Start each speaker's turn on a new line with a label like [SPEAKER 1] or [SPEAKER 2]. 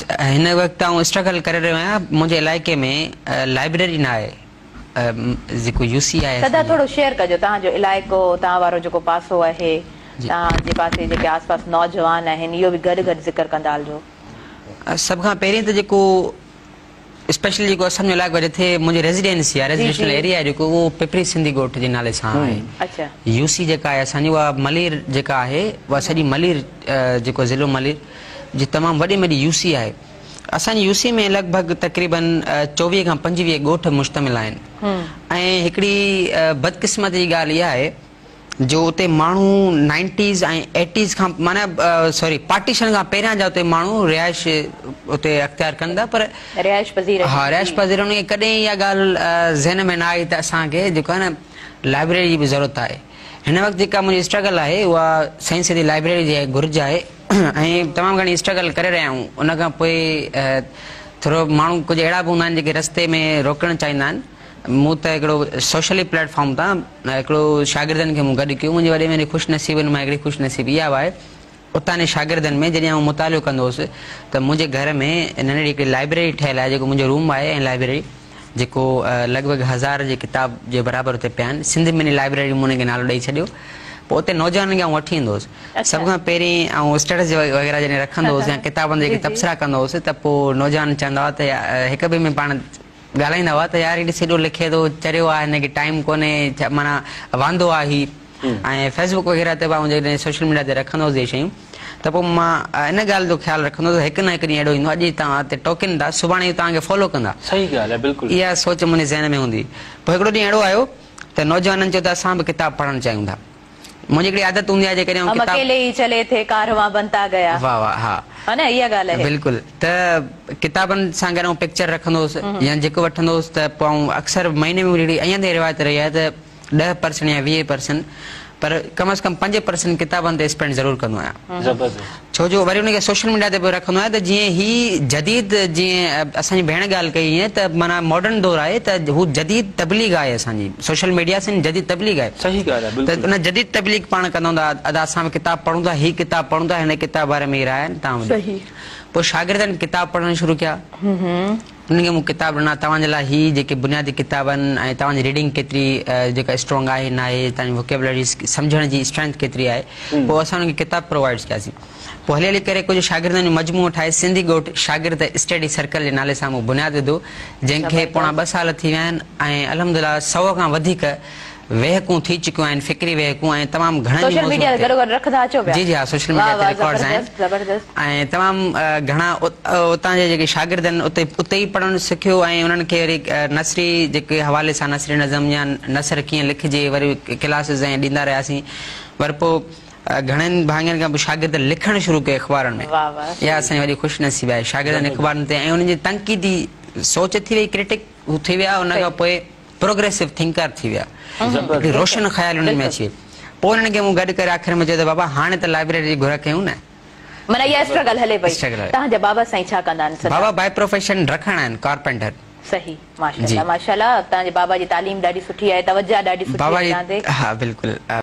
[SPEAKER 1] हिन वक्त स्ट्रगल करे रहियो आहियां। मुंहिंजे इलाइक़े में लाइब्रेरी न आहे, जेको यूसी आहे।
[SPEAKER 2] सदा थोड़ो शेयर कजो तव्हांजो इलाइक़ो, तव्हां वारो जेको पासो आहे, तव्हांजे पासे जेके आसपास नौजवान आहिनि, इहो बि गॾु गॾु ज़िक्र कंदा हलिजो।
[SPEAKER 1] सभ खां पहिरीं त जेको स्पेशली जेको असांजो इलाइक़ो जिथे मुंहिंजी रेजिडेंसी आहे, रेजिडेंशियल एरिया आहे जेको, उहो पिपरी सिंधी ॻोठ जे नाले सां आहे।
[SPEAKER 2] अच्छा।
[SPEAKER 1] यूसी जेका आहे असांजी, उहा मलीर जेका आहे, उहा सॼी मलीर जेको ज़िलो मलीर जी तमामु वॾी वॾी यूसी आहे। असांजी यूसी में लॻभॻि तक़रीबन 24 खां 25 ॻोठ मुश्तमिल आहिनि। ऐं हिकिड़ी बदकिस्मत जी ॻाल्हि इहा आहे जो उते माण्हू 90s ऐं 80s खां माना पार्टीशन खां पहिरियां जा उते माण्हू रिहाइश उते अख़्तियार कनि था, पर
[SPEAKER 2] रिहाइश पज़ीर
[SPEAKER 1] उन्हनि खे कॾहिं इहा ॻाल्हि ज़हन में न आई त असांखे जेको आहे न लाइब्रेरी जी बि ज़रूरत आहे। हिन वक़्तु जेका मुंहिंजी स्ट्रगल आहे उहा साईं सिधी लाइब्रेरी जी घुर्ज आहे ऐं तमामु घणी स्ट्रगल करे रहिया आहियूं। उन खां पोइ थोरो माण्हू कुझु अहिड़ा बि हूंदा आहिनि जेके रस्ते में रोकणु चाहींदा आहिनि। मूं त हिकिड़ो सोशली प्लेटफॉर्म तां हिकिड़ो शागिर्दनि खे मूं गॾु कयो। मुंहिंजी वॾे में ख़ुशनसीबनि मां हिकिड़ी ख़ुशनसीबी इहा आहे, उतां जे शागिर्दनि में जॾहिं आउं मुतालियो कंदो हुउसि त मुंहिंजे घर में नंढड़ी हिकिड़ी लाइब्रेरी ठहियलु आहे, जेको मुंहिंजो रूम आहे ऐं लाइब्रेरी जेको लॻभॻि 1000 जे किताब जे बराबरि उते पिया आहिनि। सिंध मिनी लाइब्रेरी मूं हुनखे नालो ॾेई छॾियो। पोइ उते नौजवाननि खे आउं वठी ईंदो हुउसि। सभ खां पहिरीं ऐं स्टेटस वग़ैरह जॾहिं रखंदो हुउसि या किताबनि जेके तबसरा कंदो हुउसि त पोइ नौजवान चवंदा हुआ त हिक ॿिए में पाण ॻाल्हाईंदा हुआ त यार हेॾी सॼो लिखे थो, चरियो आहे, हिनखे टाइम कोन्हे, माना वांदो आहे ही। ऐं फेसबुक वग़ैरह ते मां जॾहिं सोशल मीडिया ते रखंदो हुउसि इहे शयूं, त पोइ मां इन ॻाल्हि जो ख़्यालु रखंदो हुउसि हिकु न हिकु ॾींहुं अहिड़ो ईंदो, अॼु तव्हां हिते टोकिन था, सुभाणे तव्हांखे फॉलो कंदा।
[SPEAKER 3] सही ॻाल्हि आहे, बिल्कुलु।
[SPEAKER 1] इहा सोच मुंहिंजे ज़हन में हूंदी। पोइ हिकिड़ो ॾींहुं अहिड़ो आयो त नौजवाननि चयो त असां बि किताब पढ़णु चाहियूं था। मुंहिंजी हिकिड़ी आदत हूंदी आहे जेकॾहिं
[SPEAKER 2] अकेले ही चले थे कारवां बनता गया।
[SPEAKER 1] वाह वाह, हा
[SPEAKER 2] है ना, इहा ॻाल्हि आहे
[SPEAKER 1] बिल्कुलु। त किताबनि सां गॾु पिक्चर रखंदो हुउसि या जेको वठंदो हुउसि त पोइ अक्सर महीने में हिकिड़ी अञा ताईं रिवायत रही आहे त 10% या 20%, पर कम से कम 5% किताबनि ते स्पेंड ज़रूरु कंदो आहियां। छो जो वरी हुनखे सोशल मीडिया ते बि रखंदो आहियां त जीअं ही जदीद, जीअं असांजी भेण ॻाल्हि कई ईअं त माना मॉडर्न दौर आहे त हू जदीद तबलीग आहे। असांजी सोशल मीडिया से जदीद तबलीग आहे।
[SPEAKER 3] सही ॻाल्हि आहे,
[SPEAKER 1] त उन जदीद तबलीग पाण कंदा हूंदा, अदा असां बि किताब पढ़ूं था, ही किताब पढ़ूं था, हिन किताब बारे में राय आहिनि तव्हां। पोइ शागिर्दनि किताब पढ़णु शुरू कया। उन्हनि खे मूं किताब ॾिना, तव्हांजे लाइ ही जेके बुनियादी किताबनि ऐं तव्हांजी रीडिंग केतिरी जेका स्ट्रॉन्ग आहे न आहे, तव्हांजी वोकेबुलरी सम्झण जी स्ट्रेंथ केतिरी आहे, पोइ असां हुनखे किताब प्रोवाइड कयासीं। पोइ हली हली करे कुझु शागिर्दनि जो मजमूओ ठाहे सिंधी ॻोठ शागिर्द स्टडी सर्कल जे नाले सां मूं बुनियादु विधो, जंहिंखे पोणा 2 साल थी विया आहिनि ऐं अल्हम्दुलिल्लाह 100 खां वधीक वेहकूं थी चुकियूं आहिनि, फिक्री वेहकूं, ऐं तमामु घणनि
[SPEAKER 2] सोशल मीडिया ते गॾो गॾु रखंदा अचो पिया।
[SPEAKER 1] जी जी हा, सोशल मीडिया ते रिकॉर्ड्स आहिनि ऐं तमामु घणा उतां जे जेके शागिर्द आहिनि उते ई पढ़णु सिखियो ऐं उन्हनि खे वरी नसरी जेके हवाले सां नसरी नज़म या नसर कीअं लिखिजे वरी क्लासिस ऐं ॾींदा रहियासीं। वरी पोइ घणनि भाङनि खां पोइ शागिर्द लिखणु शुरू कयो अख़बारनि में। इहा असांजी वॾी ख़ुशनसीबी आहे शागिर्दनि अख़बारनि ते, ऐं उन्हनि जी तनक़ीदी सोच थी वई, क्रिटिक हू थी विया, उन खां पोइ प्रोग्रेसिव थिंकर थी विया, रोशन ख़्याल उन्हनि में अची। पोइ उन्हनि खे मूं गॾु करे आख़िर में चयो त बाबा हाणे त लाइब्रेरी जी घुर कयूं न।
[SPEAKER 2] माना इहा स्ट्रगल हले पई। तव्हांजा बाबा साईं छा कंदा आहिनि?
[SPEAKER 1] बाबा बाय प्रोफेशन रखण आहिनि, कारपेंटर।
[SPEAKER 2] सही, माशाल्लाह माशाल्लाह। तव्हांजे बाबा जी तालीम ॾाढी सुठी आहे, तवज्जो ॾाढी सुठी आहे।
[SPEAKER 1] हा बिल्कुलु।